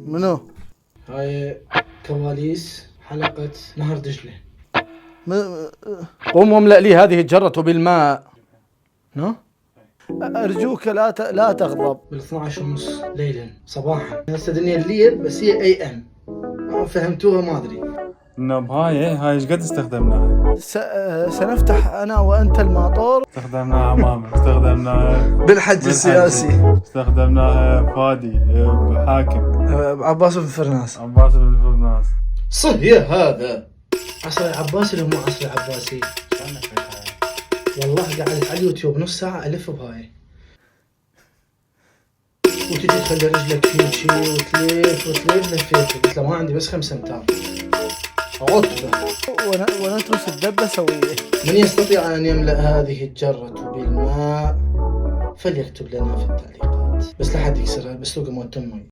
منو؟ هاي كواليس حلقة نهر دجلة. قم واملأ لي هذه الجرة بالماء. نو؟ أرجوك لا تغضب. بال12:30 ليلا صباحا. هسه دنيا الليل بس هي AM. ما فهمتوها ما أدري. انه بهاي ايش قد استخدمناها؟ سنفتح أنا وأنت الماطور. استخدمناها عمامة، استخدمناها بالحج السياسي. استخدمناها فادي حاكم عباس بن فرناس. عباس بن فرناس. صهي هذا عصر العباسي ولا مو عصر العباسي؟ والله قعدت على اليوتيوب نص ساعة ألف بهاي، وتجي تخلي رجلك هيجي وتلف لفيت. قلت له ما عندي بس 5 أمتار عطبة. ونترس الدبة سوية. من يستطيع أن يملأ هذه الجرة بالماء فليكتب لنا في التعليقات، بس لا حد يكسرها، بس لو مي.